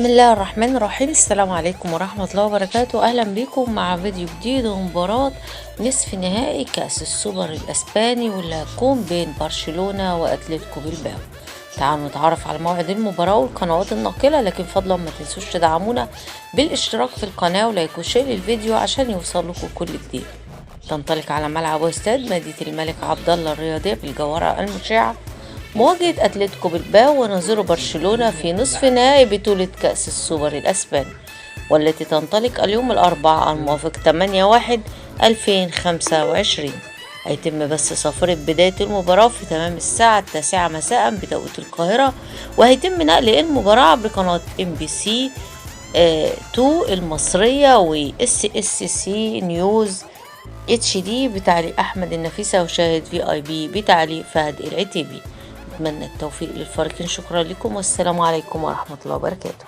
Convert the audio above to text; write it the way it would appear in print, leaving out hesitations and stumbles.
بسم الله الرحمن الرحيم. السلام عليكم ورحمة الله وبركاته. أهلا بكم مع فيديو جديد ومباراة نصف نهائي كأس السوبر الأسباني واللي هتكون بين برشلونة وأتلتيكو بلباو. تعالوا نتعرف على موعد المباراة والقنوات الناقلة، لكن فضلا ما تنسوش تدعمونا بالاشتراك في القناة ولايك وشير للفيديو عشان يوصل لكم كل جديد. تنطلق على ملعب واستاد مدينة الملك عبد الله الرياضية بالجوهرة المشعة مواجهة أتلتيكو بلباو ونظير برشلونة في نصف نهائي بطولة كأس السوبر الأسباني، والتي تنطلق اليوم الأربعاء الموافق 8/1/2025. هيتم بث صافرة بداية المباراة في تمام الساعة 9 مساء بتوقيت القاهرة، وهيتم نقل المباراة عبر قناة MBC 2 المصرية و SSC نيوز HD بتعليق أحمد النفيسة وشاهد VIP بتعليق فهد العتيبي. أتمنى التوفيق للفريقين. شكرا لكم والسلام عليكم ورحمة الله وبركاته.